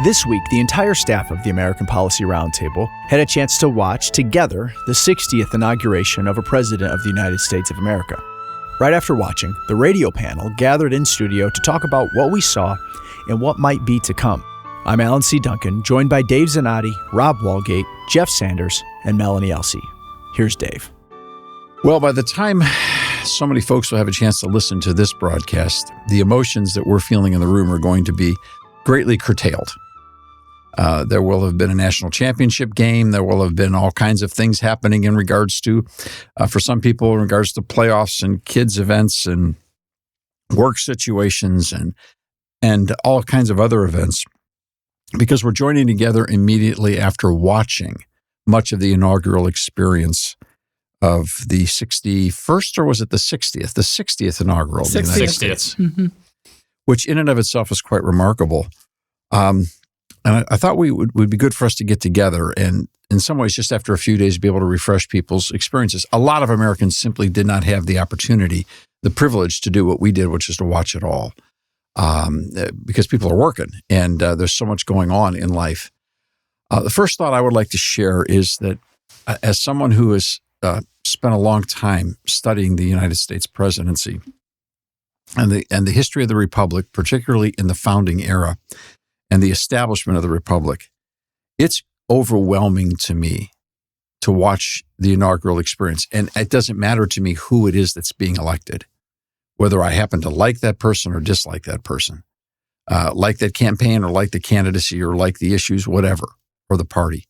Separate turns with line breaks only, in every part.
This week, the entire staff of the American Policy Roundtable had a chance to watch together the 60th inauguration of a President of the United States of America. Right after watching, the radio panel gathered in studio to talk about what we saw and what might be to come. I'm Alan C. Duncan, joined by Dave Zanotti, Rob Walgate, Jeff Sanders, and Melanie Elsey. Here's Dave.
Well, by the time so many folks will have a chance to listen to this broadcast, the emotions that we're feeling in the room are going to be greatly curtailed. There will have been a national championship game. There will have been all kinds of things happening in regards to, for some people, in regards to playoffs and kids' events and work situations and all kinds of other events, because we're joining together immediately after watching much of the inaugural experience of the 61st, or was it the 60th? The 60th inaugural.
60th.
Mm-hmm.
Which in and of itself is quite remarkable. And I thought would be good for us to get together and in some ways just after a few days be able to refresh people's experiences. A lot of Americans simply did not have the opportunity, the privilege to do what we did, which is to watch it all, because people are working and there's so much going on in life. The first thought I would like to share is that as someone who has spent a long time studying the United States presidency and the history of the Republic, particularly in the founding era, and the establishment of the Republic, it's overwhelming to me to watch the inaugural experience. And it doesn't matter to me who it is that's being elected, whether I happen to like that person or dislike that person, like that campaign or like the candidacy or like the issues, whatever, or the party.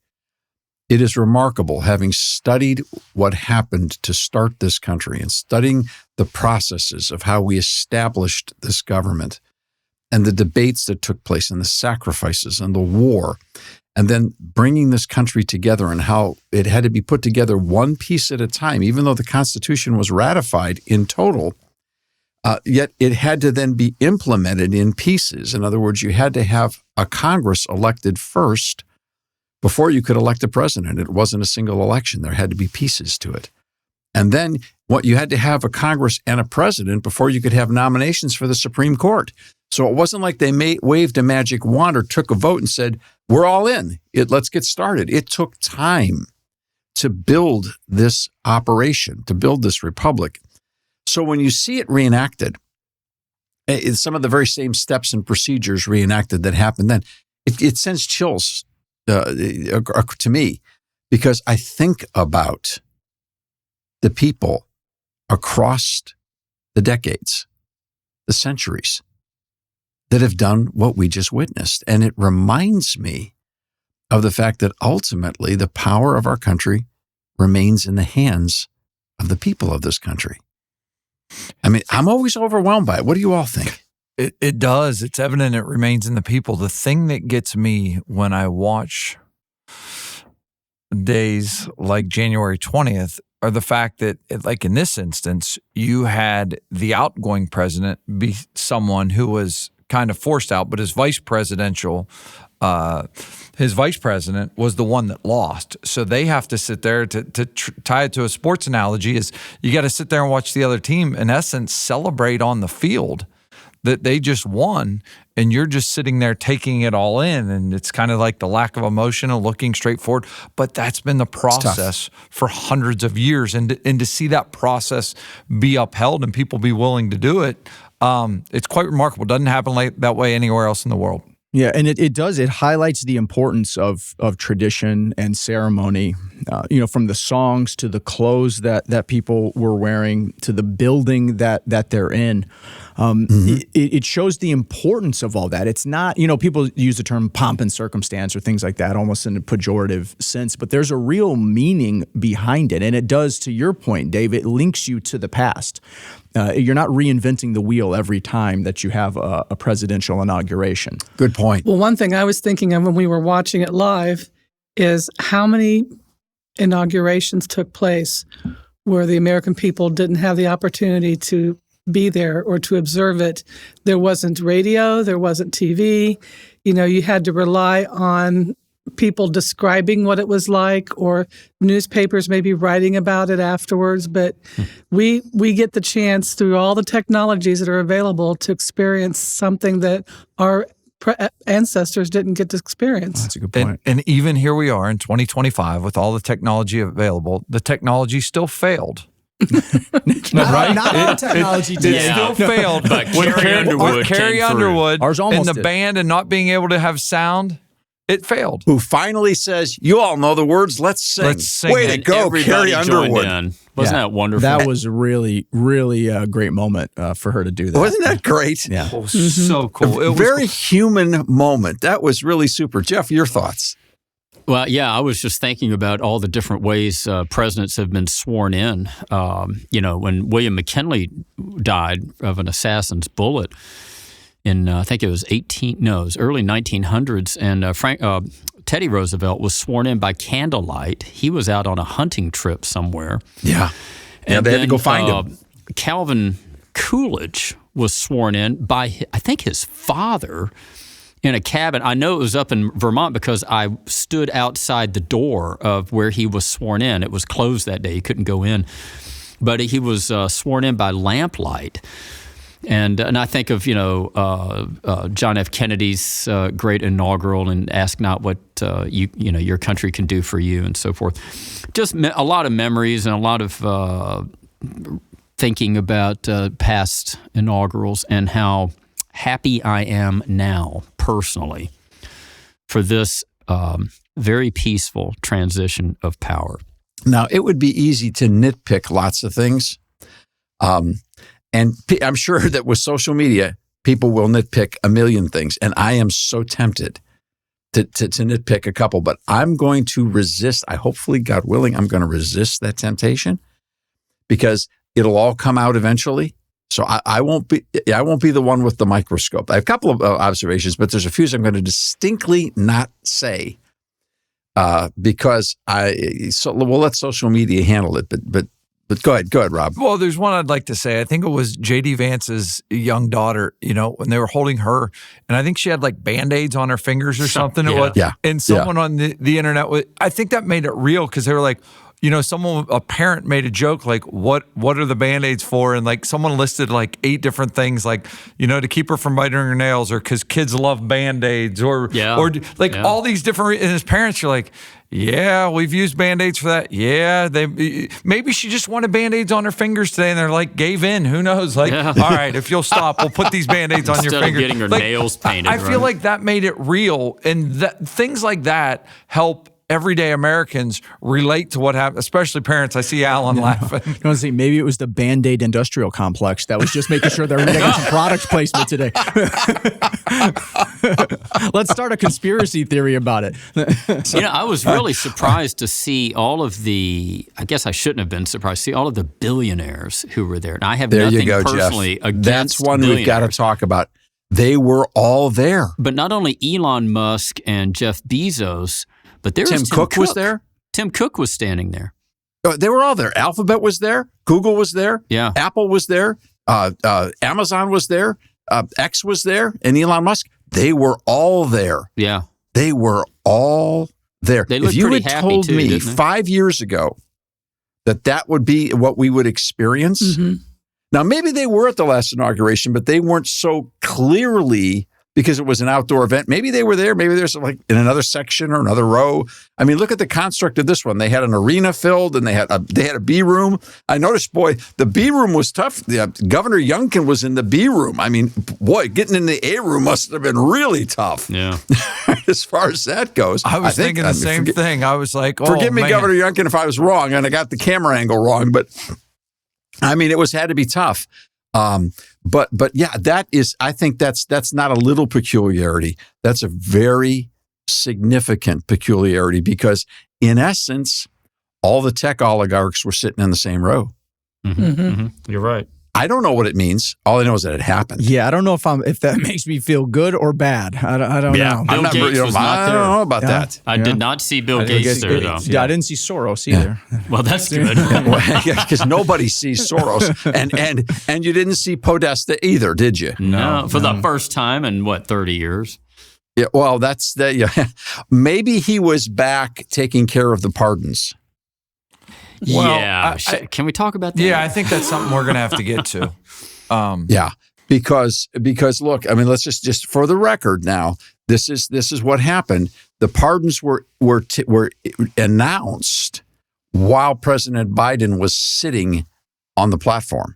It is remarkable, having studied what happened to start this country and studying the processes of how we established this government, and the debates that took place and the sacrifices and the war, and then bringing this country together and how it had to be put together one piece at a time, even though the Constitution was ratified in total, yet it had to then be implemented in pieces. In other words, you had to have a Congress elected first before you could elect a president. It wasn't a single election. There had to be pieces to it. And then you had to have a Congress and a president before you could have nominations for the Supreme Court. So it wasn't like they waved a magic wand or took a vote and said, we're all in. Let's get started. It took time to build this operation, to build this republic. So when you see it reenacted, it's some of the very same steps and procedures reenacted that happened then, it sends chills to me, because I think about the people across the decades, the centuries, that have done what we just witnessed. And it reminds me of the fact that ultimately the power of our country remains in the hands of the people of this country. I mean, I'm always overwhelmed by it. What do you all think?
It does. It's evident it remains in the people. The thing that gets me when I watch days like January 20th are the fact that, like in this instance, you had the outgoing president be someone who was kind of forced out, but his vice president was the one that lost. So they have to sit there to tie it to a sports analogy is you got to sit there and watch the other team, in essence, celebrate on the field that they just won, and you're just sitting there taking it all in. And it's kind of like the lack of emotion and looking straight forward. But that's been the process for hundreds of years. And to see that process be upheld and people be willing to do it, it's quite remarkable. It doesn't happen that way anywhere else in the world.
Yeah, and it does. It highlights the importance of tradition and ceremony, from the songs to the clothes that people were wearing to the building that they're in. It shows the importance of all that. It's not, people use the term pomp and circumstance or things like that almost in a pejorative sense, but there's a real meaning behind it. And it does, to your point, Dave, it links you to the past. You're not reinventing the wheel every time that you have a presidential inauguration.
Good point.
Well, one thing I was thinking of when we were watching it live is how many inaugurations took place where the American people didn't have the opportunity to be there or to observe it. There wasn't radio, there wasn't TV. You had to rely on people describing what it was like, or newspapers maybe writing about it afterwards. But we get the chance through all the technologies that are available to experience something that our ancestors didn't get to experience.
That's a good point.
And even here we are in 2025 with all the technology available, the technology still failed.
Not our technology did.
It still failed.
But Carrie
Underwood
Ours almost
and the
did.
band and not being able to have sound, it failed.
Who finally says, "You all know the words. Let's sing."
Let's sing.
Way to
And
go,
everybody
Carrie
joined
Underwood.
in. Wasn't that wonderful?
That was a really, really great moment for her to do that.
Wasn't that great?
Yeah.
It was so cool. It was
Very human moment. That was really super. Jeff, your thoughts?
Well, yeah, I was just thinking about all the different ways presidents have been sworn in. When William McKinley died of an assassin's bullet in, I think it was early 1900s, and Teddy Roosevelt was sworn in by candlelight. He was out on a hunting trip somewhere.
Yeah.
And
they had to go find him.
Calvin Coolidge was sworn in by, I think, his father in a cabin. I know it was up in Vermont because I stood outside the door of where he was sworn in. It was closed that day. He couldn't go in. But he was sworn in by lamplight. And I think of, John F. Kennedy's great inaugural and ask not what your country can do for you and so forth. Just a lot of memories and a lot of thinking about past inaugurals and how happy I am now personally for this very peaceful transition of power.
Now, it would be easy to nitpick lots of things. And I'm sure that with social media, people will nitpick a million things. And I am so tempted to nitpick a couple, but I'm going to resist. Hopefully, God willing, I'm going to resist that temptation because it'll all come out eventually. So I won't be the one with the microscope. I have a couple of observations, but there's a few I'm going to distinctly not say because we'll let social media handle it. But go ahead, Rob.
Well, there's one I'd like to say. I think it was J.D. Vance's young daughter, when they were holding her, and I think she had like Band-Aids on her fingers or something.
Yeah.
It was,
Yeah.
And someone on the internet, I think that made it real because they were like, a parent made a joke like, what are the Band-Aids for? And like someone listed like 8 different things like, to keep her from biting her nails or because kids love Band-Aids or all these different, and his parents are like, yeah, we've used Band-Aids for that. Yeah, maybe she just wanted Band-Aids on her fingers today, and they're like, gave in. Who knows? Like, all right, if you'll stop, we'll put these Band-Aids on your fingers.
Instead of getting her nails painted.
I feel like that made it real, and things like that help everyday Americans relate to what happened, especially parents. I see Alan laughing.
You want to see, maybe it was the Band-Aid industrial complex that was just making sure they're getting some product placement today. Let's start a conspiracy theory about it.
I was really surprised to see all of I guess I shouldn't have been surprised, see all of the billionaires who were there. And I have
There you
nothing
go,
personally
Jeff.
against
That's one we've got to
billionaires.
talk about. They were all there.
But not only Elon Musk and Jeff Bezos, but there was
Tim Cook was there.
Tim Cook was standing there.
They were all there. Alphabet was there. Google was there.
Yeah.
Apple was there. Amazon was there. X was there. And Elon Musk. They were all there.
Yeah.
They were all there.
They looked
if you
pretty
had
happy
told
too,
me
didn't they?
5 years ago that would be what we would experience.
Mm-hmm.
Now, maybe they were at the last inauguration, but they weren't so clearly because it was an outdoor event. Maybe they were there. Maybe there's like in another section or another row. I mean, look at the construct of this one. They had an arena filled and they had a B room. I noticed, boy, the B room was tough. Governor Youngkin was in the B room. I mean, boy, getting in the A room must have been really tough.
Yeah.
As far as that goes.
I was thinking the same thing. I was like,
forgive me,
man.
Governor Youngkin, if I was wrong and I got the camera angle wrong, but I mean, it had to be tough. But yeah, I think that's not a little peculiarity. That's a very significant peculiarity because in essence, all the tech oligarchs were sitting in the same row.
Mm-hmm. Mm-hmm. You're right.
I don't know what it means. All I know is that it happened.
Yeah, I don't know if that makes me feel good or bad. I don't know.
Bill Gates was not
I
there.
don't know about
Yeah.
that.
I did not see Bill Gates there, though.
Yeah, I didn't see Soros either.
Well, that's good.
Because nobody sees Soros, and you didn't see Podesta either, did you?
No, for the first time in 30 years?
Yeah. Well, that's that. Yeah. Maybe he was back taking care of the pardons.
Well,
yeah. Can we talk about that?
Yeah, I think that's something we're going to have to get to.
Yeah. Because look, I mean, let's just for the record now, this is what happened. The pardons were announced while President Biden was sitting on the platform.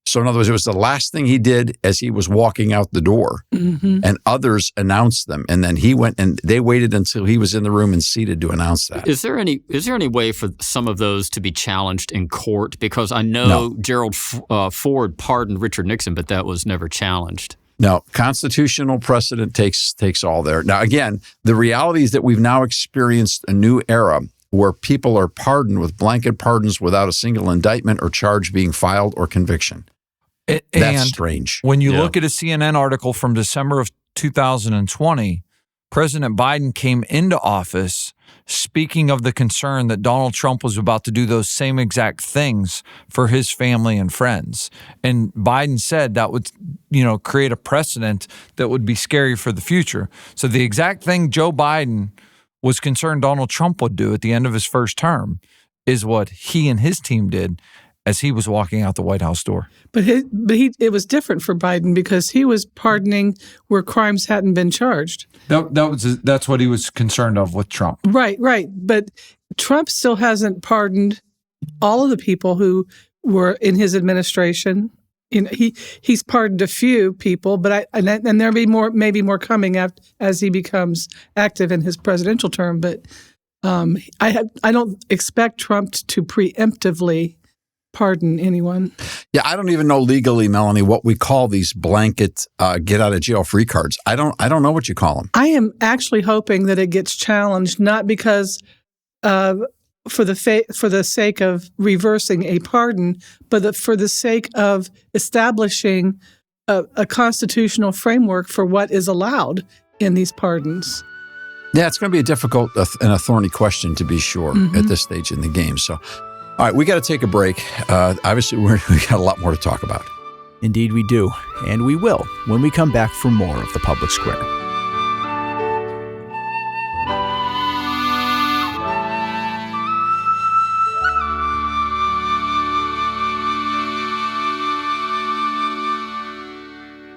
So in other words, it was the last thing he did as he was walking out the door, and others announced them. And then he went and they waited until he was in the room and seated to announce that.
Is there any way for some of those to be challenged in court? Because I know Gerald Ford pardoned Richard Nixon, but that was never challenged.
No, constitutional precedent takes all there. Now, again, the reality is that we've now experienced a new era where people are pardoned with blanket pardons without a single indictment or charge being filed or conviction. That's strange.
When you look at a CNN article from December of 2020, President Biden came into office speaking of the concern that Donald Trump was about to do those same exact things for his family and friends. And Biden said that would, create a precedent that would be scary for the future. So the exact thing Joe Biden was concerned Donald Trump would do at the end of his first term is what he and his team did as he was walking out the White House door.
But it was different for Biden because he was pardoning where crimes hadn't been charged.
That's what he was concerned of with Trump.
Right. But Trump still hasn't pardoned all of the people who were in his administration. He's pardoned a few people, but and there'll be maybe more coming as he becomes active in his presidential term. But I don't expect Trump to preemptively pardon anyone.
Yeah, I don't even know legally, Melanie, what we call these blanket get out of jail free cards. I don't know what you call them.
I am actually hoping that it gets challenged, not because for the sake of reversing a pardon, but for the sake of establishing a constitutional framework for what is allowed in these pardons.
Yeah, it's going to be a difficult and a thorny question, to be sure, at this stage in the game. So, all right, we got to take a break. Obviously, we got a lot more to talk about.
Indeed we do, and we will when we come back for more of The Public Square.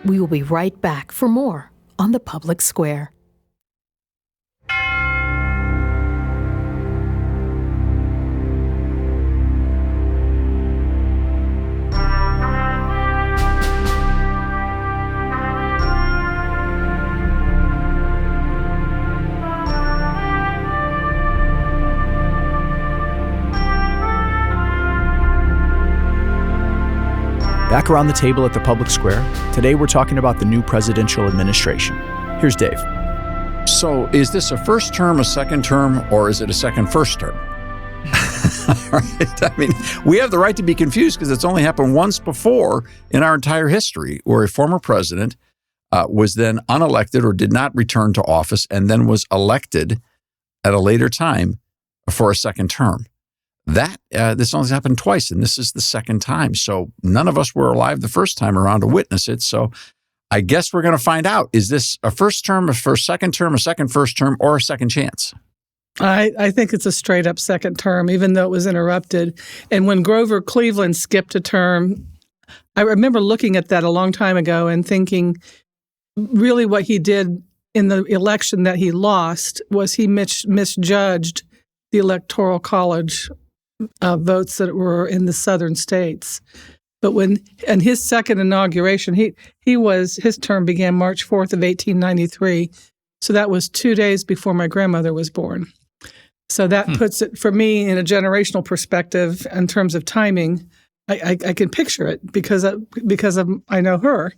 We will be right back for more on The Public Square.
Back around the table at the Public Square, today we're talking about the new presidential administration. Here's Dave.
So is this a first term, a second term, or is it a second first term? Right? I mean, we have the right to be confused because it's only happened once before in our entire history where a former president was then unelected or did not return to office and then was elected at a later time for a second term. This only happened twice, and this is the second time. So none of us were alive the first time around to witness it. So I guess we're going to find out. Is this a first term, a first second term, a second first term, or a second chance?
I think it's a straight up second term, even though it was interrupted. And when Grover Cleveland skipped a term, I remember looking at that a long time ago and thinking really what he did in the election that he lost was he misjudged the Electoral College votes that were in the southern states. But in his second inauguration, his term began March 4th of 1893. So that was 2 days before my grandmother was born. So that puts it, for me, in a generational perspective in terms of timing. I can picture it because I know her.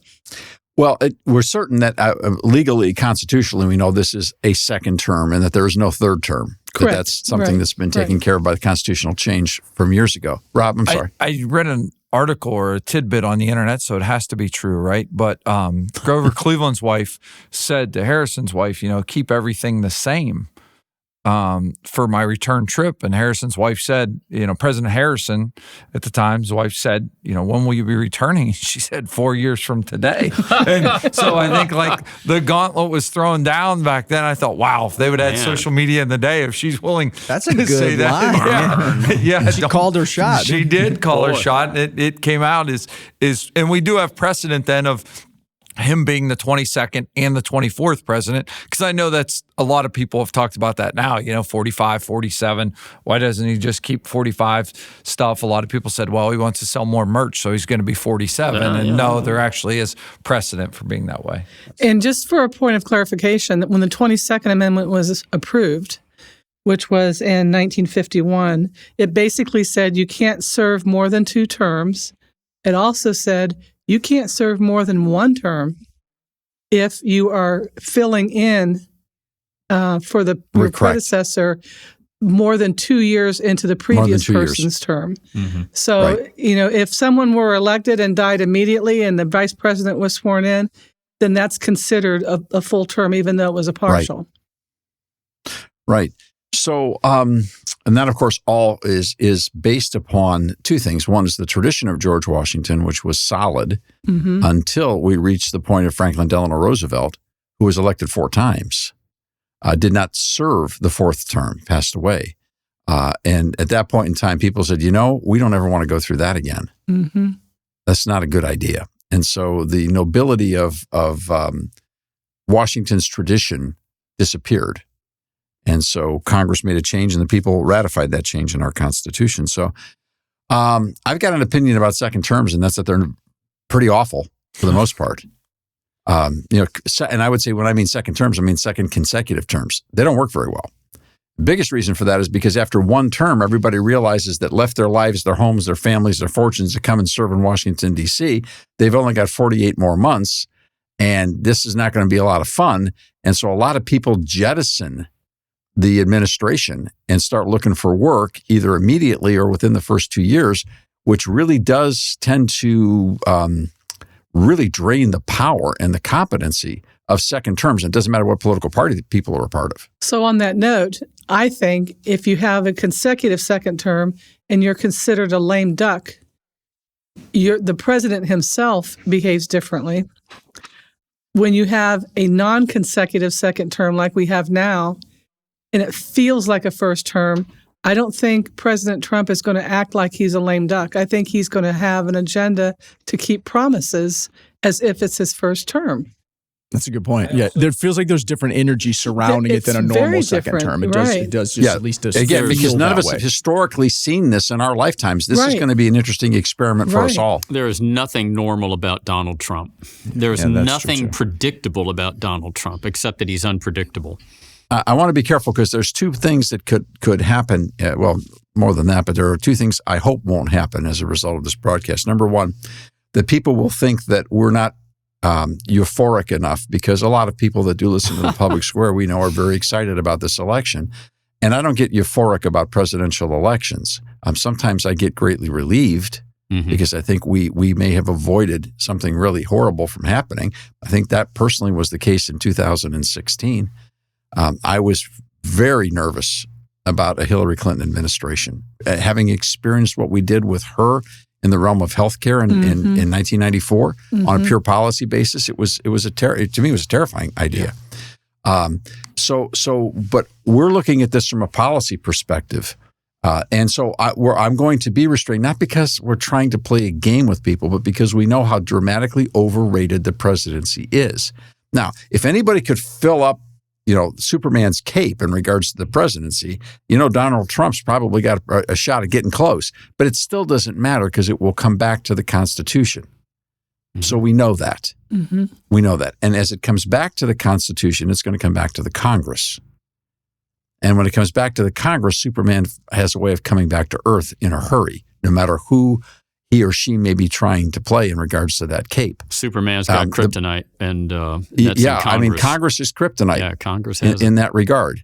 Well, we're certain that legally, constitutionally, we know this is a second term and that there is no third term.
Correct.
That's something that's been taken care of by the constitutional change from years ago. Rob, I'm sorry.
I read an article or a tidbit on the internet, so it has to be true, right? But Grover Cleveland's wife said to Harrison's wife, keep everything the same. for my return trip. And Harrison's wife said, President Harrison at the time, his wife said, when will you be returning? She said 4 years from today. And so I think like the gauntlet was thrown down back then. I thought, wow, if they would have had social media in the day, if she's willing
That's a
to say
good
that.
line.
Yeah.
She called her shot.
She did call her shot. It came out and we do have precedent then of him being the 22nd and the 24th president, because I know that's a lot of people have talked about that now, 45, 47. Why doesn't he just keep 45 stuff? A lot of people said, well, he wants to sell more merch, so he's going to be 47. No, there actually is precedent for being that way.
And just for a point of clarification, when the 22nd Amendment was approved, which was in 1951, it basically said you can't serve more than 2 terms. It also said you can't serve more than 1 term if you are filling in for your predecessor more than 2 years into the previous person's term. Mm-hmm. So, if someone were elected and died immediately and the vice president was sworn in, then that's considered a full term, even though it was a partial.
Right. So, and that, of course, all is based upon 2 things. One is the tradition of George Washington, which was solid until we reached the point of Franklin Delano Roosevelt, who was elected 4 times, did not serve the 4th term, passed away. And at that point in time, people said, we don't ever want to go through that again. Mm-hmm. That's not a good idea. And so the nobility of Washington's tradition disappeared. And so Congress made a change and the people ratified that change in our Constitution. So I've got an opinion about second terms, and that's that they're pretty awful for the most part. And I would say when I mean second terms, I mean second consecutive terms. They don't work very well. The biggest reason for that is because after 1 term, everybody realizes that left their lives, their homes, their families, their fortunes to come and serve in Washington, D.C., they've only got 48 more months, and this is not going to be a lot of fun. And so a lot of people jettison the administration and start looking for work either immediately or within the first 2 years, which really does tend to really drain the power and the competency of second terms. It doesn't matter what political party that people are a part of.
So on that note, I think if you have a consecutive second term and you're considered a lame duck, the president himself behaves differently. When you have a non-consecutive second term like we have now, and it feels like a first term, I don't think President Trump is going to act like he's a lame duck. I think he's going to have an agenda to keep promises as if it's his first term.
That's a good point. Yeah, there feels like there's different energy surrounding it than a normal second term. It does just at least
again, because none of us have historically seen this in our lifetimes. This is going to be an interesting experiment for us all.
There is nothing normal about Donald Trump. There is nothing predictable about Donald Trump except that he's unpredictable.
I want to be careful because there's 2 things that could happen. Well, more than that, but there are 2 things I hope won't happen as a result of this broadcast. Number one, that people will think that we're not euphoric enough, because a lot of people that do listen to the public square we know are very excited about this election. And I don't get euphoric about presidential elections. Sometimes I get greatly relieved because I think we may have avoided something really horrible from happening. I think that personally was the case in 2016. I was very nervous about a Hillary Clinton administration. Having experienced what we did with her in the realm of healthcare in 1994 on a pure policy basis, to me it was a terrifying idea. But we're looking at this from a policy perspective. And so I'm going to be restrained, not because we're trying to play a game with people, but because we know how dramatically overrated the presidency is. Now, if anybody could fill up Superman's cape in regards to the presidency, Donald Trump's probably got a shot at getting close, but it still doesn't matter because it will come back to the Constitution. Mm-hmm. So we know that. Mm-hmm. We know that. And as it comes back to the Constitution, it's going to come back to the Congress. And when it comes back to the Congress, Superman has a way of coming back to Earth in a hurry, no matter who he or she may be trying to play in regards to that cape.
Superman's got kryptonite, and that's Congress.
Congress is kryptonite.
Yeah, Congress has
in that regard,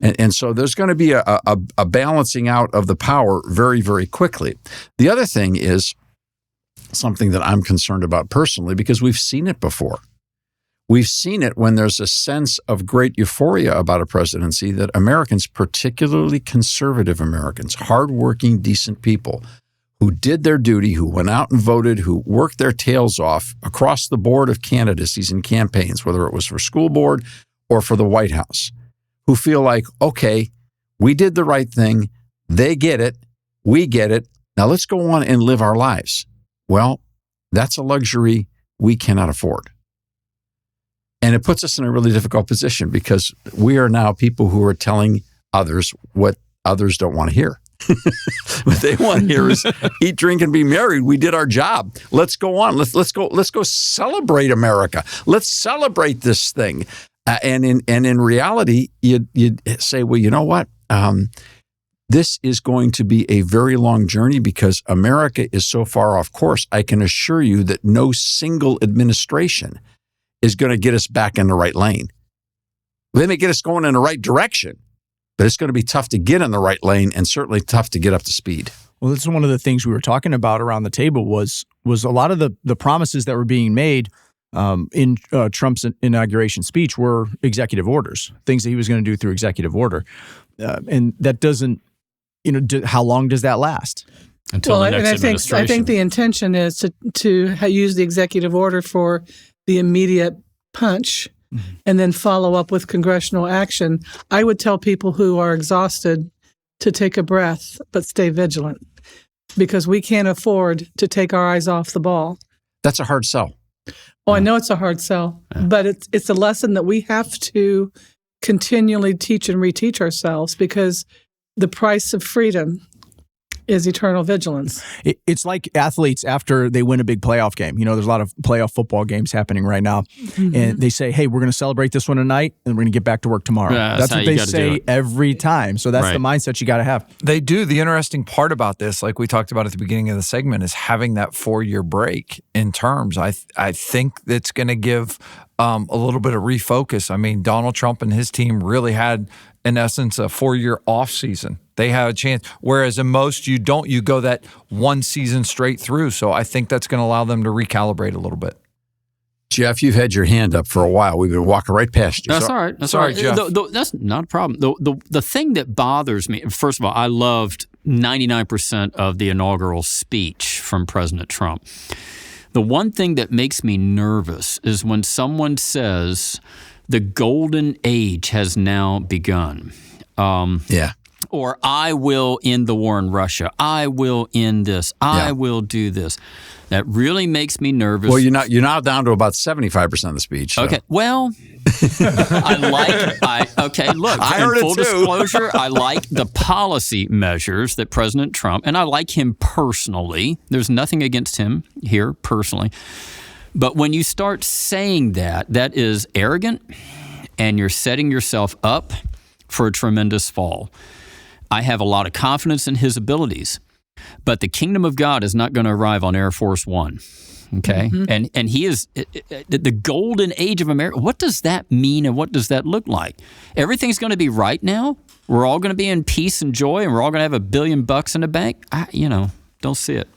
and so there's going to be a balancing out of the power very, very quickly. The other thing is something that I'm concerned about personally, because we've seen it before. We've seen it when there's a sense of great euphoria about a presidency that Americans, particularly conservative Americans, hardworking, decent people who did their duty, who went out and voted, who worked their tails off across the board of candidacies and campaigns, whether it was for school board or for the White House, who feel like, okay, we did the right thing. They get it. We get it. Now let's go on and live our lives. Well, that's a luxury we cannot afford. And it puts us in a really difficult position because we are now people who are telling others what others don't want to hear. What they want to hear is eat, drink, and be merry. We did our job. Let's go on. Let's go celebrate America. Let's celebrate this thing. And in reality, you'd say, well, you know what? This is going to be a very long journey because America is so far off course. I can assure you that no single administration is going to get us back in the right lane. They may get us going in the right direction, but it's going to be tough to get in the right lane and certainly tough to get up to speed.
Well, that's one of the things we were talking about around the table was a lot of the promises that were being made in Trump's inauguration speech were executive orders, things that he was going to do through executive order. And that doesn't, how long does that last?
Until the next administration.
I think the intention is to use the executive order for the immediate punch and then follow up with congressional action. I would tell people who are exhausted to take a breath, but stay vigilant because we can't afford to take our eyes off the ball.
That's a hard sell.
Oh, I know it's a hard sell, but it's a lesson that we have to continually teach and reteach ourselves because the price of freedom is eternal vigilance.
It's like athletes after they win a big playoff game. There's a lot of playoff football games happening right now. Mm-hmm. And they say, hey, we're going to celebrate this one tonight and we're going to get back to work tomorrow.
Yeah,
that's what they say every time. So that's the mindset you got to have.
They do. The interesting part about this, like we talked about at the beginning of the segment, is having that 4-year break in terms. I think that's going to give a little bit of refocus. I mean, Donald Trump and his team really had, in essence, a 4-year off season. They have a chance, whereas in most you don't. You go that one season straight through. So I think that's going to allow them to recalibrate a little bit.
Jeff, you've had your hand up for a while. We've been walking right past you.
That's all right. That's all right,
Jeff.
That's not a problem. The thing that bothers me, first of all, I loved 99% of the inaugural speech from President Trump. The one thing that makes me nervous is when someone says the golden age has now begun. Or I will end the war in Russia. I will end this. I will do this. That really makes me nervous.
Well, you're now down to about 75% of the speech. So.
Okay. Well, look,
I heard
full
it too.
disclosure, I like the policy measures that President Trump, and I like him personally. There's nothing against him here personally. But when you start saying that is arrogant, and you're setting yourself up for a tremendous fall. I have a lot of confidence in his abilities, but the kingdom of God is not going to arrive on Air Force One, okay? Mm-hmm. And he is the golden age of America. What does that mean and what does that look like? Everything's going to be right now? We're all going to be in peace and joy and we're all going to have $1 billion in the bank? Don't see it.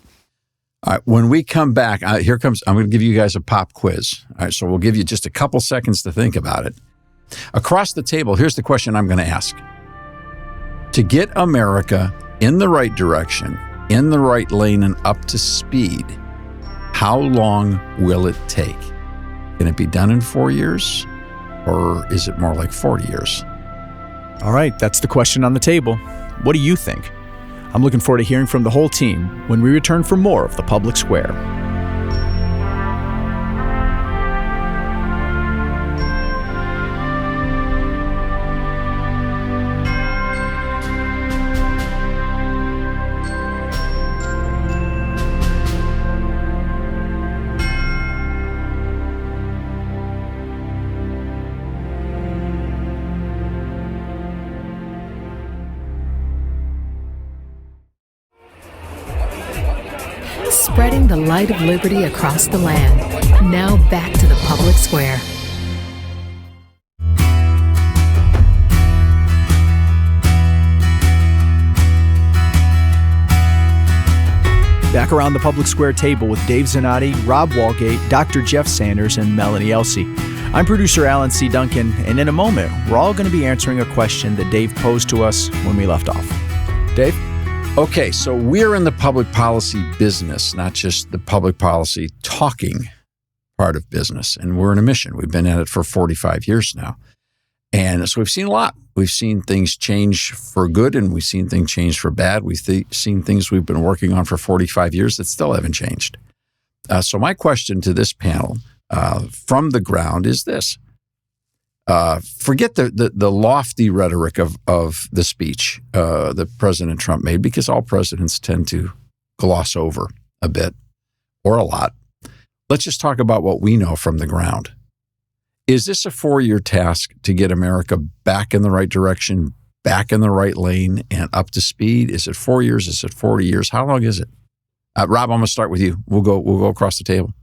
All right, when we come back, I'm going to give you guys a pop quiz. All right, so we'll give you just a couple seconds to think about it. Across the table, here's the question I'm going to ask. To get America in the right direction, in the right lane, and up to speed, how long will it take? Can it be done in 4 years, or is it more like 40 years?
All right, that's the question on the table. What do you think? I'm looking forward to hearing from the whole team when we return for more of The Public Square.
Spreading the light of liberty across the land. Now back to the public square.
Back around the public square table with Dave Zanotti, Rob Walgate, Dr. Jeff Sanders, and Melanie Elsey. I'm producer Alan C. Duncan, and in a moment, we're all going to be answering a question that Dave posed to us when we left off. Dave?
Okay, so we're in the public policy business, not just the public policy talking part of business. And we're in a mission. We've been at it for 45 years now. And so we've seen a lot. We've seen things change for good, and we've seen things change for bad. We've seen things we've been working on for 45 years that still haven't changed. So my question to this panel from the ground is this. Forget the lofty rhetoric of the speech that President Trump made, because all presidents tend to gloss over a bit or a lot. Let's just talk about what we know from the ground. Is this a 4-year task to get America back in the right direction, back in the right lane, and up to speed? Is it 4 years? Is it 40 years? How long is it? Rob, I'm going to start with you. We'll go across the table.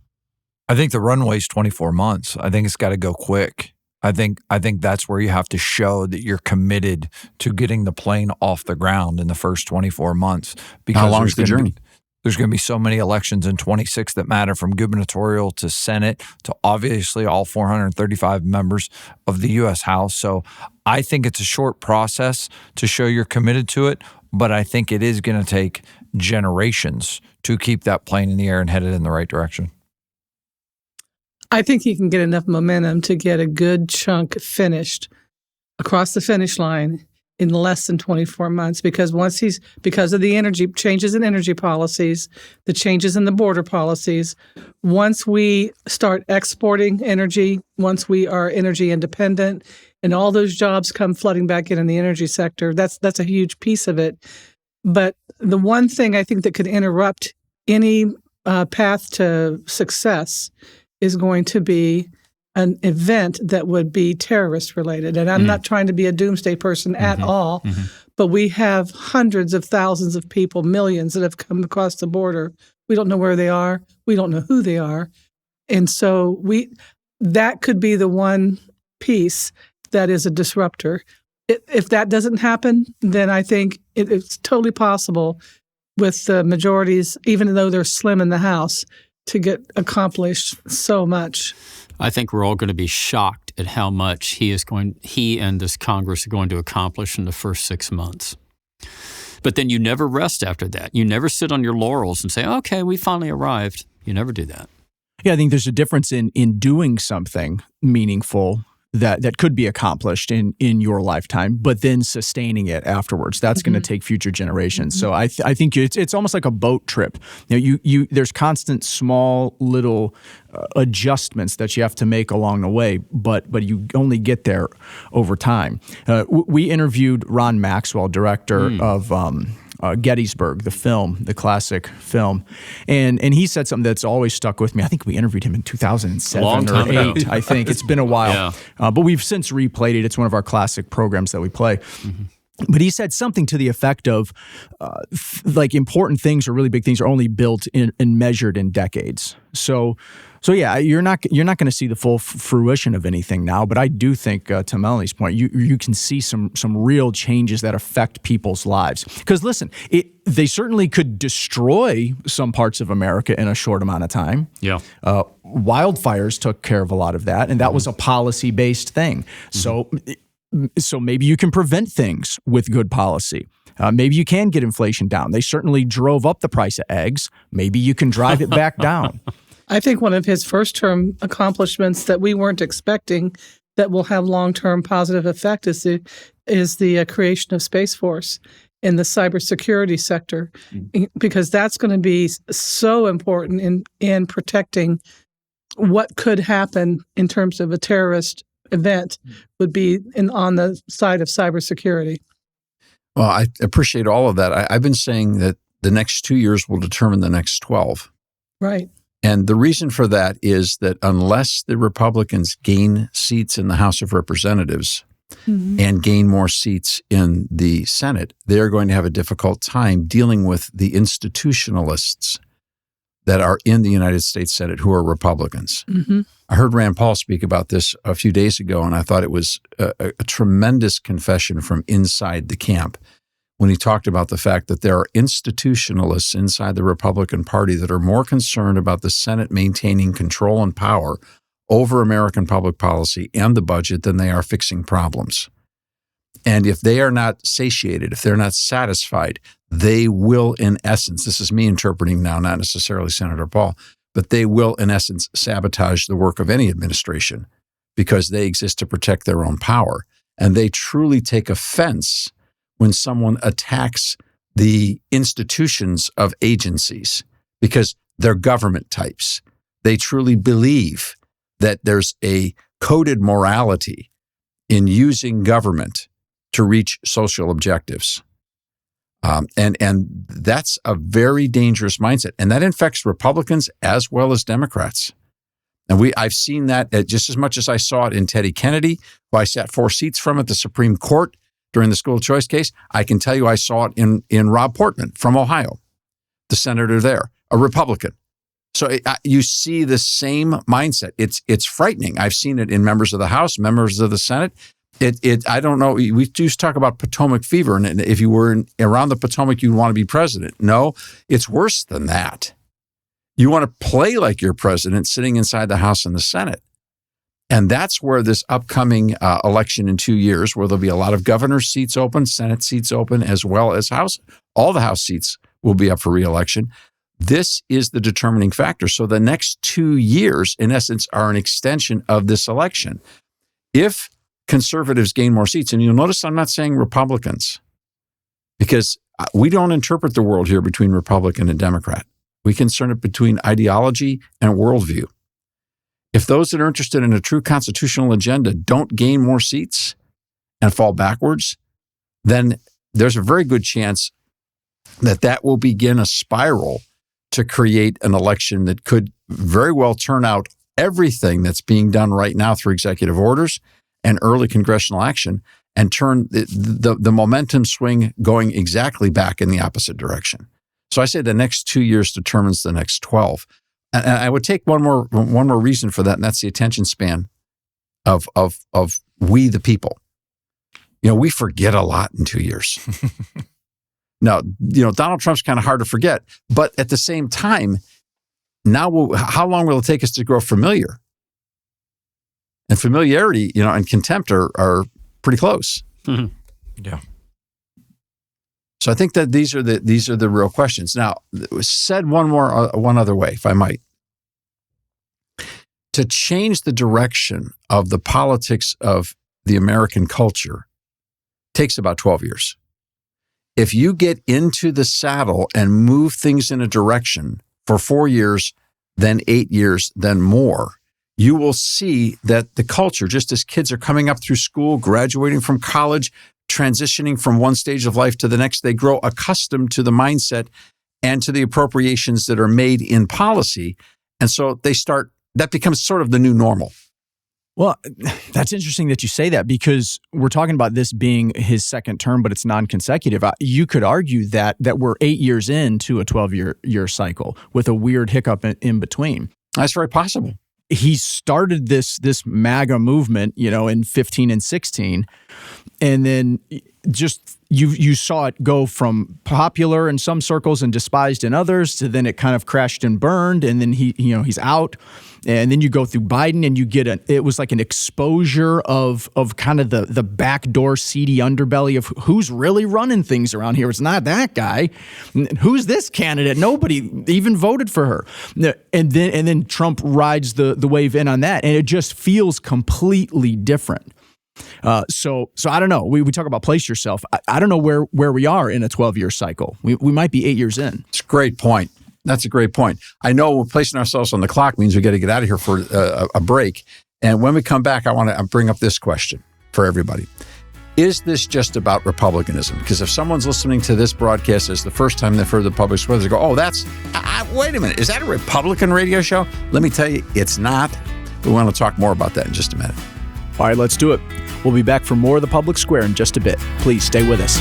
I think the runway's 24 months. I think it's got to go quick. I think that's where you have to show that you're committed to getting the plane off the ground in the first 24 months. Because
how long is the journey?
There's going to be so many elections in 26 that matter, from gubernatorial to Senate to obviously all 435 members of the U.S. House. So I think it's a short process to show you're committed to it, but I think it is going to take generations to keep that plane in the air and headed in the right direction.
I think he can get enough momentum to get a good chunk finished across the finish line in less than 24 months, because because of the energy changes in energy policies, the changes in the border policies, once we start exporting energy, once we are energy independent, and all those jobs come flooding back in the energy sector, that's a huge piece of it. But the one thing I think that could interrupt any path to success is going to be an event that would be terrorist related. And I'm not trying to be a doomsday person at all, but we have hundreds of thousands of people, millions that have come across the border. We don't know where they are. We don't know who they are. And so that could be the one piece that is a disruptor. If that doesn't happen, then I think it's totally possible with the majorities, even though they're slim in the House, to get accomplished so much.
I think we're all going to be shocked at how much he and this Congress are going to accomplish in the first 6 months. But then you never rest after that. You never sit on your laurels and say, okay, we finally arrived. You never do that.
Yeah, I think there's a difference in doing something meaningful that could be accomplished in your lifetime, but then sustaining it afterwards. That's going to take future generations. So I think it's almost like a boat trip. You there's constant small little adjustments that you have to make along the way, but you only get there over time. We interviewed Ron Maxwell, director of Gettysburg, the film, the classic film. And he said something that's always stuck with me. I think we interviewed him in 2007 or 2008. I think it's been a while. Yeah. But we've since replayed it. It's one of our classic programs that we play. But he said something to the effect of like important things or really big things are only built and measured in decades. So yeah, you're not going to see the full fruition of anything now. But I do think, to Melanie's point, you can see some real changes that affect people's lives. Because listen, they certainly could destroy some parts of America in a short amount of time. Yeah, wildfires took care of a lot of that, and that was a policy-based thing. So maybe you can prevent things with good policy. Maybe you can get inflation down. They certainly drove up the price of eggs. Maybe you can drive it back down.
I think one of his first-term accomplishments that we weren't expecting that will have long-term positive effect is the creation of Space Force in the cybersecurity sector, because that's going to be so important in protecting what could happen in terms of a terrorist event would be on the side of cybersecurity.
Well, I appreciate all of that. I've been saying that the next 2 years will determine the next 12.
Right.
And the reason for that is that unless the Republicans gain seats in the House of Representatives and gain more seats in the Senate, they're going to have a difficult time dealing with the institutionalists that are in the United States Senate who are Republicans. I heard Rand Paul speak about this a few days ago, and I thought it was a tremendous confession from inside the camp when he talked about the fact that there are institutionalists inside the Republican Party that are more concerned about the Senate maintaining control and power over American public policy and the budget than they are fixing problems. And if they are not satiated, if they're not satisfied, they will, in essence, this is me interpreting now, not necessarily Senator Paul, but they will, in essence, sabotage the work of any administration because they exist to protect their own power. And they truly take offense when someone attacks the institutions of agencies because they're government types. They truly believe that there's a coded morality in using government to reach social objectives. And that's a very dangerous mindset. And that infects Republicans as well as Democrats. And I've seen that just as much as I saw it in Teddy Kennedy, who I sat 4 seats from at the Supreme Court during the school choice case. I can tell you I saw it in Rob Portman from Ohio, the senator there, a Republican. So you see the same mindset. It's frightening. I've seen it in members of the House, members of the Senate. I don't know. We used to talk about Potomac fever, and if you were around the Potomac, you'd want to be president. No, it's worse than that. You want to play like you're president sitting inside the House and the Senate. And that's where this upcoming election in 2 years, where there'll be a lot of governor seats open, Senate seats open, as well as House, all the House seats will be up for re-election. This is the determining factor. So the next 2 years, in essence, are an extension of this election. If conservatives gain more seats, and you'll notice I'm not saying Republicans, because we don't interpret the world here between Republican and Democrat. We concern it between ideology and worldview. If those that are interested in a true constitutional agenda don't gain more seats and fall backwards, then there's a very good chance that will begin a spiral to create an election that could very well turn out everything that's being done right now through executive orders and early congressional action and turn the momentum swing going exactly back in the opposite direction. So I say the next 2 years determines the next 12. And I would take one more reason for that, and that's the attention span of we the people. We forget a lot in 2 years. Now, Donald Trump's kind of hard to forget, but at the same time, now how long will it take us to grow familiar? And familiarity, and contempt are pretty close.
Mm-hmm.
Yeah.
So I think that these are the real questions. Now, said one other way, if I might. To change the direction of the politics of the American culture takes about 12 years. If you get into the saddle and move things in a direction for 4 years, then 8 years, then more, you will see that the culture, just as kids are coming up through school, graduating from college, transitioning from one stage of life to the next, they grow accustomed to the mindset and to the appropriations that are made in policy. And so that becomes sort of the new normal.
Well, that's interesting that you say that because we're talking about this being his second term, but it's non-consecutive. You could argue that we're 8 years into a 12-year cycle with a weird hiccup in between.
That's very possible.
He started this MAGA movement, in 15 and 16, and then just you saw it go from popular in some circles and despised in others to then it kind of crashed and burned, and then he's out, and then you go through Biden and you get it was like an exposure of kind of the backdoor seedy underbelly of who's really running things around here. It's not that guy. Who's this candidate? Nobody even voted for her. And then Trump rides the wave in on that, and it just feels completely different. So I don't know. We talk about place yourself. I don't know where we are in a 12-year cycle. We might be 8 years in.
It's a great point. That's a great point. I know we're placing ourselves on the clock means we got to get out of here for a break. And when we come back, I want to bring up this question for everybody. Is this just about Republicanism? Because if someone's listening to this broadcast as the first time they've heard the public square, they go, oh, wait a minute. Is that a Republican radio show? Let me tell you, it's not. We want to talk more about that in just a minute.
All right, let's do it. We'll be back for more of the Public Square in just a bit. Please stay with us.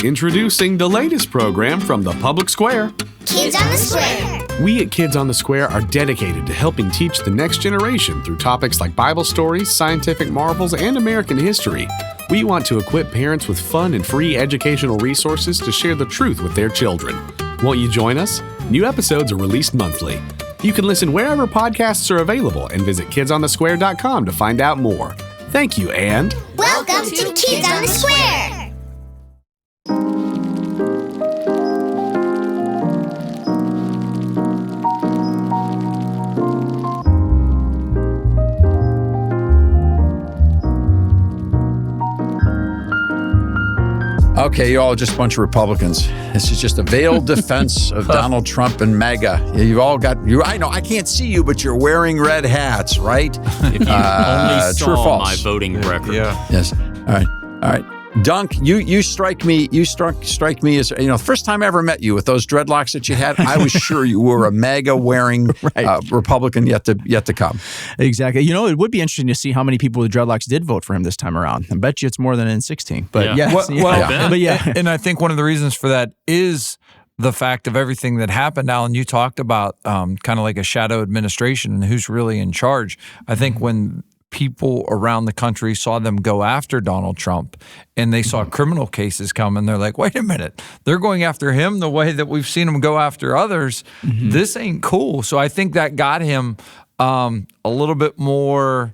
Introducing the latest program from the Public Square.
Kids on the Square.
We at Kids on the Square are dedicated to helping teach the next generation through topics like Bible stories, scientific marvels, and American history. We want to equip parents with fun and free educational resources to share the truth with their children. Won't you join us? New episodes are released monthly. You can listen wherever podcasts are available and visit kidsonthesquare.com to find out more. Thank you, and
welcome to Kids on the Square!
Okay, you all are just a bunch of Republicans. This is just a veiled defense of Donald Trump and MAGA. You've all got, I know, I can't see you, but you're wearing red hats, right?
If you only
true or
saw
false?
my voting record.
Yeah.
Yes. All right. Dunk, you strike me as, first time I ever met you with those dreadlocks that you had, I was sure you were a MAGA wearing Republican yet to come.
Exactly. It would be interesting to see how many people with dreadlocks did vote for him this time around. I bet you it's more than in 16. But
and I think one of the reasons for that is the fact of everything that happened. Alan, you talked about kind of like a shadow administration and who's really in charge. I think when people around the country saw them go after Donald Trump and they saw criminal cases come and they're like, wait a minute, they're going after him the way that we've seen them go after others. Mm-hmm. This ain't cool. So I think that got him a little bit more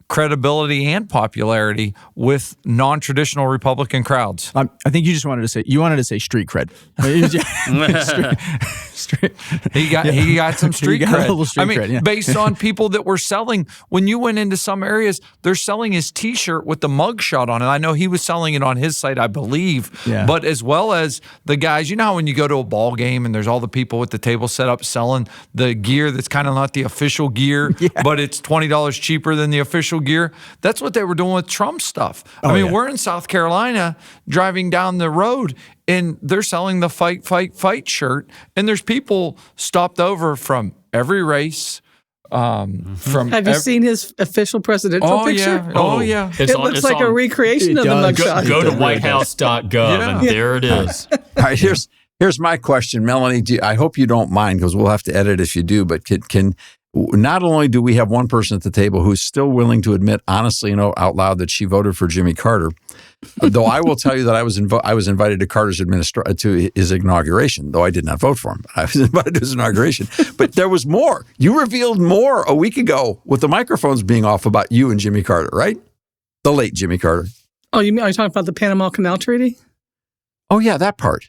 credibility and popularity with non-traditional Republican crowds.
I think you wanted to say street cred.
He got some street cred.
A little street cred,
based on people that were selling. When you went into some areas, they're selling his T-shirt with the mugshot on it. I know he was selling it on his site, I believe. Yeah. But as well as the guys, you know how when you go to a ball game and there's all the people at the table set up selling the gear that's kind of not the official gear, but it's $20 cheaper than the official gear. That's what they were doing with Trump stuff. We're in South Carolina driving down the road and they're selling the fight shirt. And there's people stopped over from every race.
Have you seen his official presidential picture?
Yeah.
It looks like a recreation of the mugshot.
Go to whitehouse.gov and there it is.
All right, here's my question, Melanie. I hope you don't mind because we'll have to edit if you do, but can not only do we have one person at the table who's still willing to admit honestly, out loud that she voted for Jimmy Carter, though I will tell you that I was invited to Carter's to his inauguration, though I did not vote for him. I was invited to his inauguration. But there was more. You revealed more a week ago with the microphones being off about you and Jimmy Carter, right? The late Jimmy Carter.
Oh, you mean, are you talking about the Panama Canal Treaty?
Oh, yeah, that part.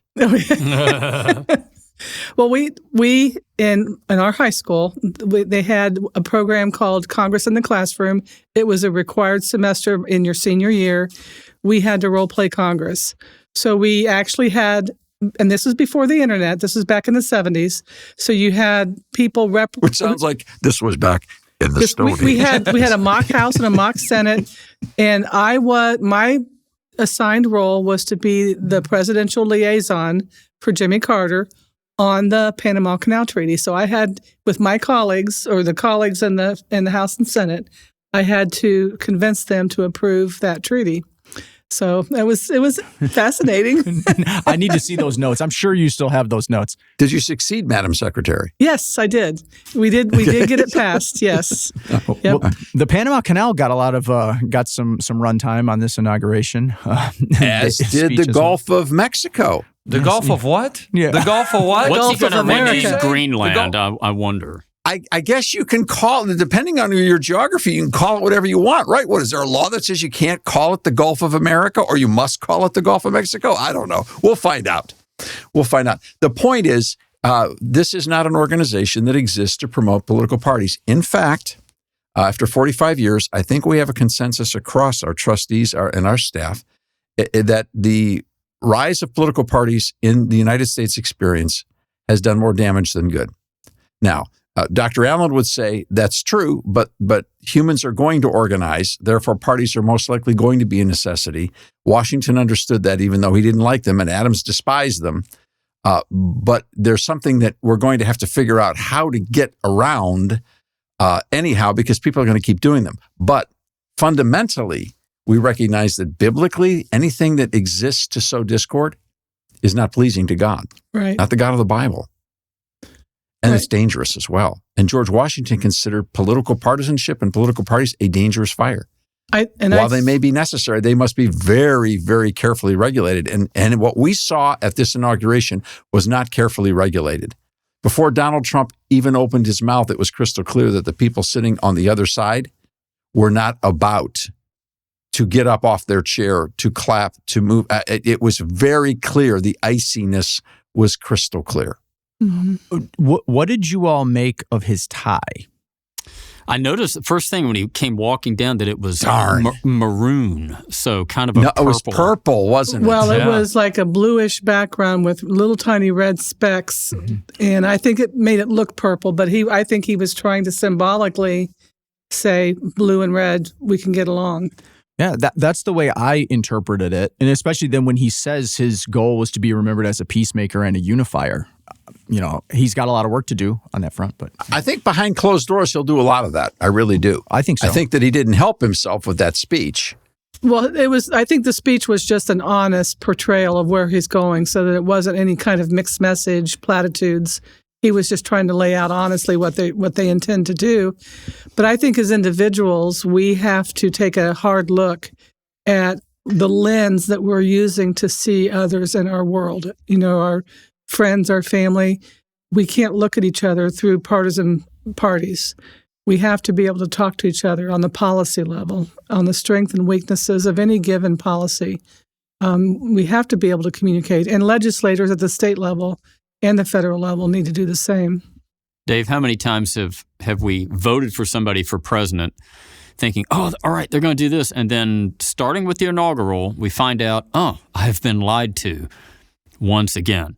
Well, we in our high school, they had a program called Congress in the Classroom. It was a required semester in your senior year. We had to role play Congress. So we actually had, and this was before the internet. This was back in the 70s. So you had people
which sounds like this was back in the Stone Age.
We had a mock House and a mock Senate, and my assigned role was to be the presidential liaison for Jimmy Carter on the Panama Canal Treaty. So I had, with my colleagues or the colleagues in the House and Senate, I had to convince them to approve that treaty. So it was fascinating.
I need to see those notes. I'm sure you still have those notes.
Did you succeed, Madam Secretary?
Yes, I did. We did get it passed. Yes. Yep.
Well, the Panama Canal got some run time on this inauguration.
As did the Gulf of Mexico.
The Gulf of what?
Yeah.
The Gulf of what?
What's he going to
America.
rename Greenland? I wonder.
I guess you can call it, depending on your geography, you can call it whatever you want, right? What, is there a law that says you can't call it the Gulf of America or you must call it the Gulf of Mexico? I don't know. We'll find out. The point is, this is not an organization that exists to promote political parties. In fact, after 45 years, I think we have a consensus across our trustees and our staff that the rise of political parties in the United States experience has done more damage than good. Now, Dr. Allen would say that's true, but humans are going to organize. Therefore, parties are most likely going to be a necessity. Washington understood that, even though he didn't like them, and Adams despised them. But there's something that we're going to have to figure out how to get around anyhow, because people are going to keep doing them. But fundamentally, we recognize that biblically, anything that exists to sow discord is not pleasing to God,
right?
Not the God of the Bible. And it's dangerous as well. And George Washington considered political partisanship and political parties a dangerous fire. While they may be necessary, they must be very, very carefully regulated. And what we saw at this inauguration was not carefully regulated. Before Donald Trump even opened his mouth, it was crystal clear that the people sitting on the other side were not about to get up off their chair, to clap, to move. It was very clear. The iciness was crystal clear.
Mm-hmm. What did you all make of his tie?
I noticed the first thing when he came walking down that it was maroon, so kind of a purple.
It was purple, wasn't it?
Well, it was like a bluish background with little tiny red specks, and I think it made it look purple, but I think he was trying to symbolically say blue and red, we can get along.
Yeah, that's the way I interpreted it, and especially then when he says his goal was to be remembered as a peacemaker and a unifier. You know, he's got a lot of work to do on that front, but
I think behind closed doors, he'll do a lot of that. I really do.
I think so.
I think that he didn't help himself with that speech.
Well, I think the speech was just an honest portrayal of where he's going so that it wasn't any kind of mixed message platitudes. He was just trying to lay out honestly what they intend to do. But I think as individuals, we have to take a hard look at the lens that we're using to see others in our world. You know, our friends, our family. We can't look at each other through partisan parties. We have to be able to talk to each other on the policy level, on the strengths and weaknesses of any given policy. We have to be able to communicate. And legislators at the state level and the federal level need to do the same.
Dave, how many times have we voted for somebody for president thinking, oh, all right, they're going to do this. And then starting with the inaugural, we find out, oh, I've been lied to once again.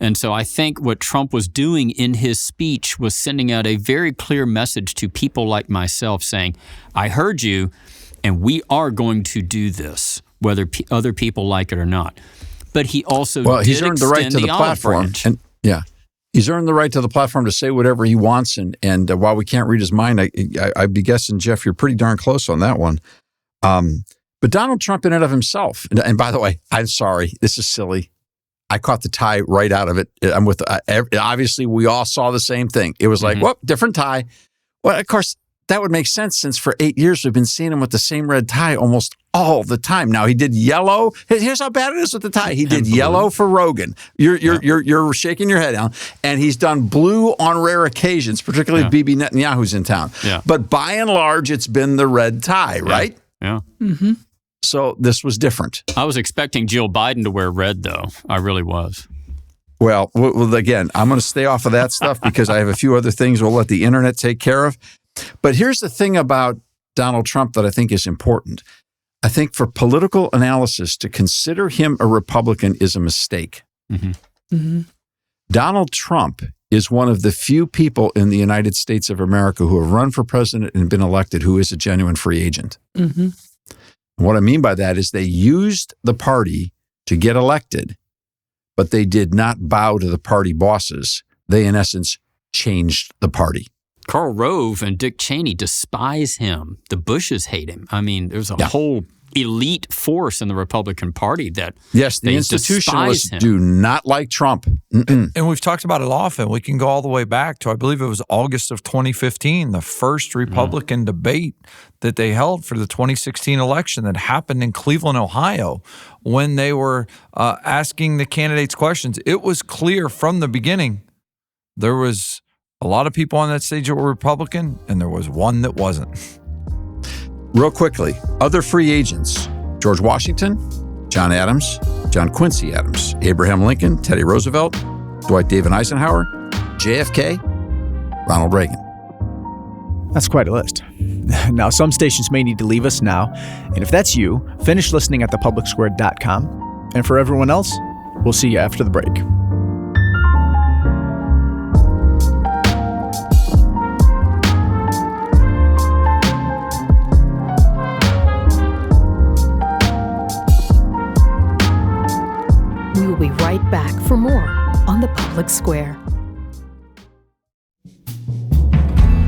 And so I think what Trump was doing in his speech was sending out a very clear message to people like myself saying, I heard you, and we are going to do this, whether other people like it or not. But he also
he's earned the right to the platform. And he's earned the right to the platform to say whatever he wants. And while we can't read his mind, I'd be guessing, Jeff, you're pretty darn close on that one. But Donald Trump in and of himself, and by the way, I'm sorry, this is silly. I caught the tie right out of it. I'm with obviously we all saw the same thing. It was like, whoop, different tie. Well, of course, that would make sense since for 8 years we've been seeing him with the same red tie almost all the time. Now he did yellow. Here's how bad it is with the tie. He did yellow for Rogan. You're shaking your head down, and he's done blue on rare occasions, particularly if Bibi Netanyahu's in town. Yeah. But by and large, it's been the red tie, right?
Yeah.
Mm-hmm.
So this was different.
I was expecting Jill Biden to wear red, though. I really was.
Well, again, I'm going to stay off of that stuff because I have a few other things we'll let the internet take care of. But here's the thing about Donald Trump that I think is important. I think for political analysis, to consider him a Republican is a mistake.
Mm-hmm.
Mm-hmm. Donald
Trump is one of the few people in the United States of America who have run for president and been elected who is a genuine free agent.
Mm-hmm.
What I mean by that is they used the party to get elected, but they did not bow to the party bosses. They, in essence, changed the party.
Karl Rove and Dick Cheney despise him. The Bushes hate him. I mean, there's a whole elite force in the Republican Party that
the institutionalists do not like Trump.
And we've talked about it often. We can go all the way back to, I believe it was August of 2015, the first Republican debate that they held for the 2016 election that happened in Cleveland, Ohio, when they were asking the candidates questions. It was clear from the beginning there was a lot of people on that stage that were Republican, and there was one that wasn't.
Real quickly, other free agents: George Washington, John Adams, John Quincy Adams, Abraham Lincoln, Teddy Roosevelt, Dwight David Eisenhower, JFK, Ronald Reagan.
That's quite a list. Now, some stations may need to leave us now. And if that's you, finish listening at thepublicsquare.com. And for everyone else, we'll see you after the break.
We will be right back for more on The Public Square.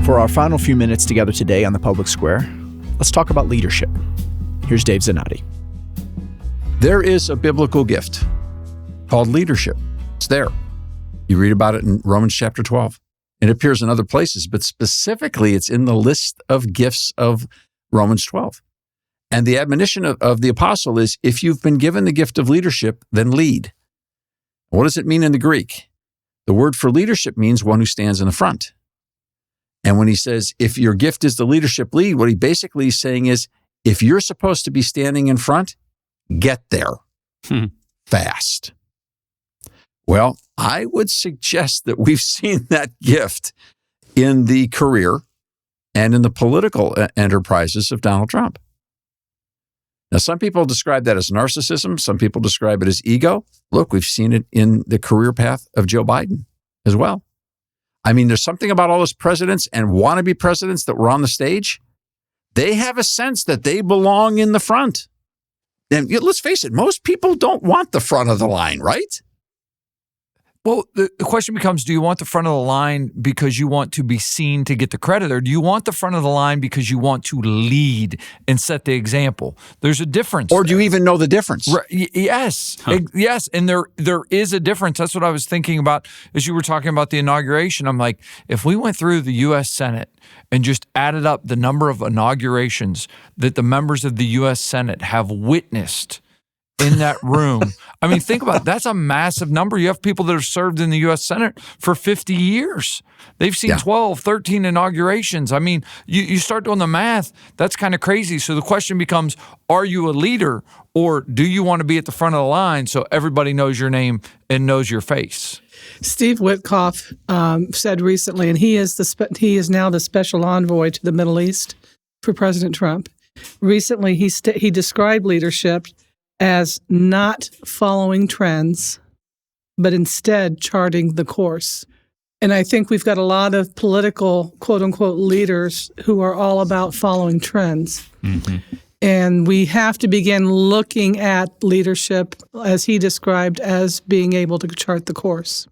For our final few minutes together today on The Public Square, let's talk about leadership. Here's Dave Zanotti.
There is a biblical gift called leadership. It's there. You read about it in Romans chapter 12. It appears in other places, but specifically it's in the list of gifts of Romans 12. And the admonition of the apostle is, if you've been given the gift of leadership, then lead. What does it mean in the Greek? The word for leadership means one who stands in the front. And when he says, if your gift is the leadership, lead, what he basically is saying is, if you're supposed to be standing in front, get there fast. Well, I would suggest that we've seen that gift in the career and in the political enterprises of Donald Trump. Now, some people describe that as narcissism. Some people describe it as ego. Look, we've seen it in the career path of Joe Biden as well. I mean, there's something about all those presidents and wannabe presidents that were on the stage. They have a sense that they belong in the front. And let's face it, most people don't want the front of the line, right?
Well, the question becomes, do you want the front of the line because you want to be seen to get the credit, or do you want the front of the line because you want to lead and set the example? There's a difference.
Or do you even know the difference?
Right. Yes. Yes. And there is a difference. That's what I was thinking about as you were talking about the inauguration. I'm like, if we went through the U.S. Senate and just added up the number of inaugurations that the members of the U.S. Senate have witnessed in that room. I mean, think about it. That's a massive number. You have people that have served in the U.S. Senate for 50 years. They've seen 12, 13 inaugurations. I mean, you start doing the math, that's kind of crazy. So the question becomes, are you a leader, or do you want to be at the front of the line so everybody knows your name and knows your face?
Steve Witkoff said recently, and he is now the special envoy to the Middle East for President Trump. Recently, he described leadership as not following trends, but instead charting the course. And I think we've got a lot of political, quote unquote, leaders who are all about following trends. Mm-hmm. And we have to begin looking at leadership, as he described, as being able to chart the course.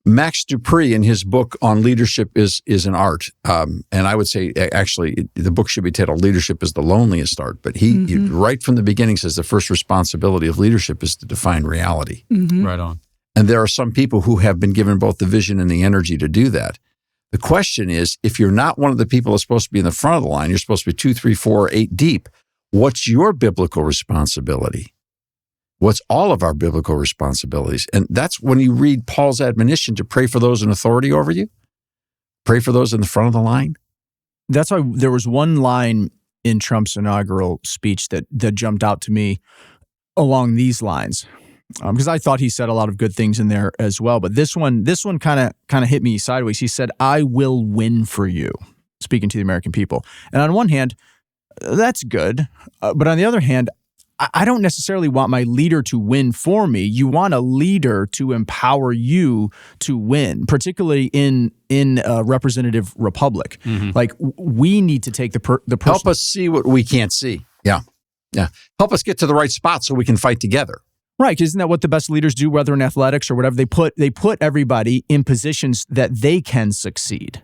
Max Dupree, in his book on leadership is an art. And I would say, actually, the book should be titled Leadership is the Loneliest Art. But he right from the beginning, says the first responsibility of leadership is to define reality.
Mm-hmm. Right on.
And there are some people who have been given both the vision and the energy to do that. The question is, if you're not one of the people that's supposed to be in the front of the line, you're supposed to be 2, 3, 4, 8 deep. What's your biblical responsibility? What's all of our biblical responsibilities? And that's when you read Paul's admonition to pray for those in authority over you. Pray for those in the front of the line.
That's why there was one line in Trump's inaugural speech that jumped out to me along these lines, because I thought he said a lot of good things in there as well. But this one kind of hit me sideways. He said, "I will win for you," speaking to the American people. And on one hand, that's good. But on the other hand, I don't necessarily want my leader to win for me. You want a leader to empower you to win, particularly in a representative republic. Mm-hmm. Like, we need to take the person.
Help us see what we can't see. Yeah. Help us get to the right spot so we can fight together.
Right. Isn't that what the best leaders do, whether in athletics or whatever? They put everybody in positions that they can succeed.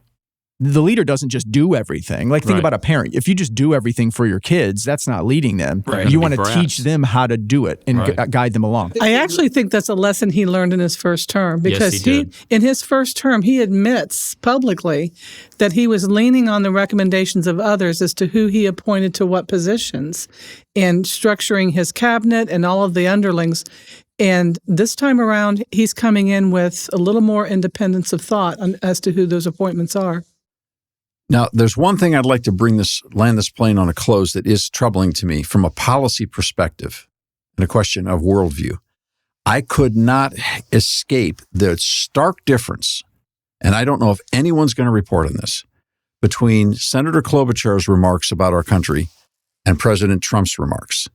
The leader doesn't just do everything. Like, think about a parent. If you just do everything for your kids, that's not leading them. Right. You want to teach them how to do it and guide them along.
I actually think that's a lesson he learned in his first term, because in his first term, he admits publicly that he was leaning on the recommendations of others as to who he appointed to what positions, and structuring his cabinet and all of the underlings. And this time around, he's coming in with a little more independence of thought as to who those appointments are.
Now, there's one thing I'd like to land this plane on a close that is troubling to me from a policy perspective and a question of worldview. I could not escape the stark difference, and I don't know if anyone's going to report on this, between Senator Klobuchar's remarks about our country and President Trump's remarks.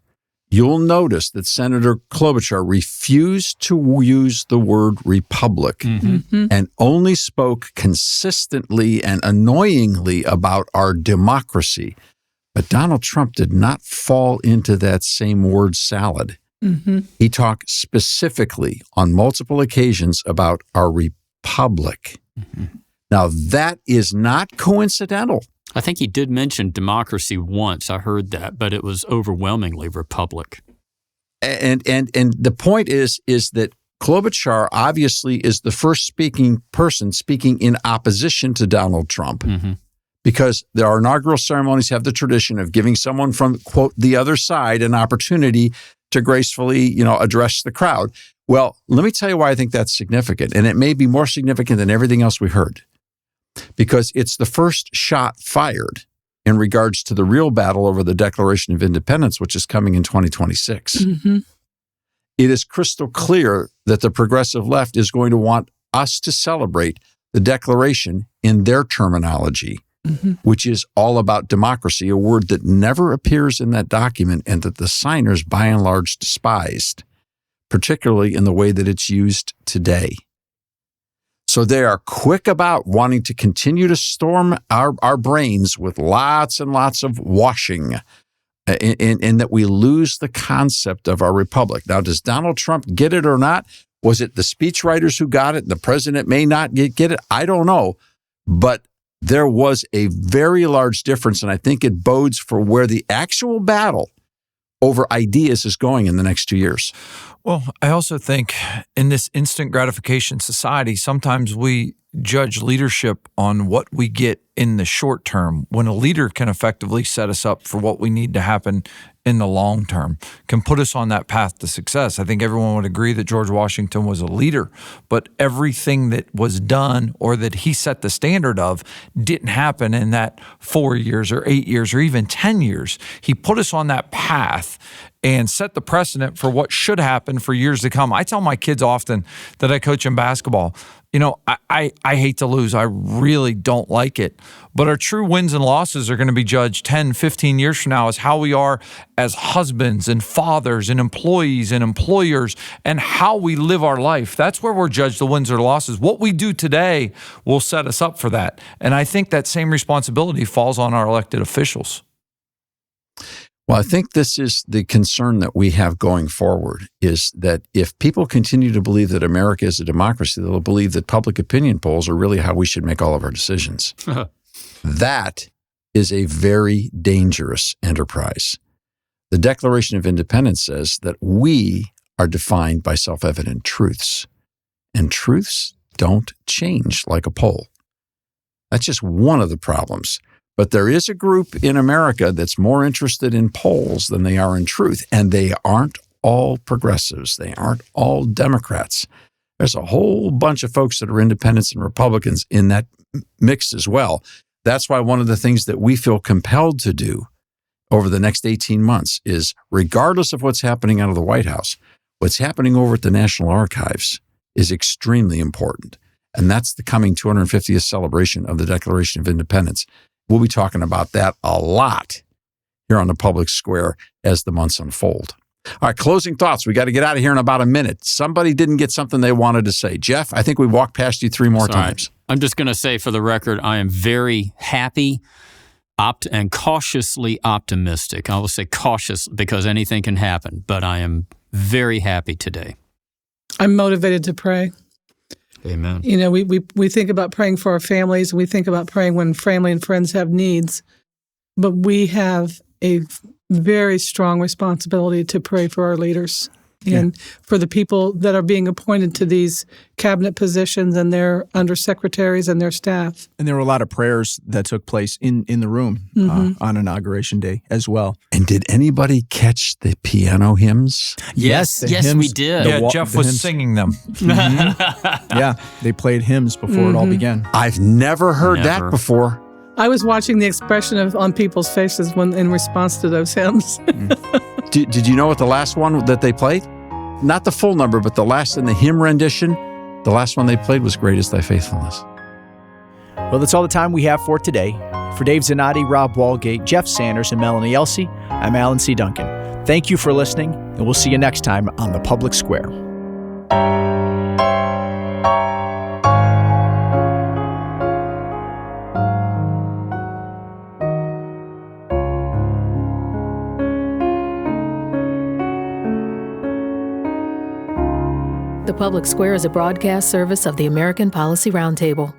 You'll notice that Senator Klobuchar refused to use the word republic and only spoke consistently and annoyingly about our democracy. But Donald Trump did not fall into that same word salad. Mm-hmm. He talked specifically on multiple occasions about our republic. Mm-hmm. Now, that is not coincidental.
I think he did mention democracy once. I heard that, but it was overwhelmingly republic.
And the point is that Klobuchar obviously is the first speaking person speaking in opposition to Donald Trump, because our inaugural ceremonies have the tradition of giving someone from, quote, the other side an opportunity to gracefully, address the crowd. Well, let me tell you why I think that's significant, and it may be more significant than everything else we heard, because it's the first shot fired in regards to the real battle over the Declaration of Independence, which is coming in 2026. It is crystal clear that the progressive left is going to want us to celebrate the Declaration in their terminology, which is all about democracy, a word that never appears in that document and that the signers, by and large, despised, particularly in the way that it's used today. So they are quick about wanting to continue to storm our brains with lots and lots of washing, and that we lose the concept of our republic. Now, does Donald Trump get it or not? Was it the speechwriters who got it? The president may not get it. I don't know. But there was a very large difference, and I think it bodes for where the actual battle over ideas is going in the next 2 years.
Well, I also think in this instant gratification society, sometimes we judge leadership on what we get in the short term, when a leader can effectively set us up for what we need to happen in the long term, can put us on that path to success. I think everyone would agree that George Washington was a leader, but everything that was done or that he set the standard of didn't happen in that 4 years or 8 years or even 10 years. He put us on that path and set the precedent for what should happen for years to come. I tell my kids often that I coach in basketball, I hate to lose. I really don't like it. But our true wins and losses are going to be judged 10, 15 years from now as how we are as husbands and fathers and employees and employers and how we live our life. That's where we're judged the wins or losses. What we do today will set us up for that. And I think that same responsibility falls on our elected officials.
Well, I think this is the concern that we have going forward, is that if people continue to believe that America is a democracy, they'll believe that public opinion polls are really how we should make all of our decisions. That is a very dangerous enterprise. The Declaration of Independence says that we are defined by self-evident truths, and truths don't change like a poll. That's just one of the problems. But there is a group in America that's more interested in polls than they are in truth, and they aren't all progressives. They aren't all Democrats. There's a whole bunch of folks that are independents and Republicans in that mix as well. That's why one of the things that we feel compelled to do over the next 18 months is, regardless of what's happening out of the White House, what's happening over at the National Archives is extremely important. And that's the coming 250th celebration of the Declaration of Independence. We'll be talking about that a lot here on the Public Square as the months unfold. All right, closing thoughts. We got to get out of here in about a minute. Somebody didn't get something they wanted to say. Jeff, I think we walked past you 3 more times.
I'm just going to say for the record, I am very happy and cautiously optimistic. I will say cautious because anything can happen, but I am very happy today.
I'm motivated to pray.
Amen.
We think about praying for our families. We think about praying when family and friends have needs. But we have a very strong responsibility to pray for our leaders and for the people that are being appointed to these cabinet positions and their undersecretaries and their staff.
And there were a lot of prayers that took place in the room on Inauguration Day as well.
And did anybody catch the piano hymns?
Yes,
hymns,
we did.
Yeah, Jeff was singing them.
Yeah, they played hymns before it all began.
I've never heard that before.
I was watching the expression on people's faces when in response to those hymns.
Did you know what the last one that they played? Not the full number, but the last in the hymn rendition. The last one they played was Great Is Thy Faithfulness.
Well, that's all the time we have for today. For Dave Zanotti, Rob Walgate, Jeff Sanders, and Melanie Elsey, I'm Alan C. Duncan. Thank you for listening, and we'll see you next time on the Public Square.
The Public Square is a broadcast service of the American Policy Roundtable.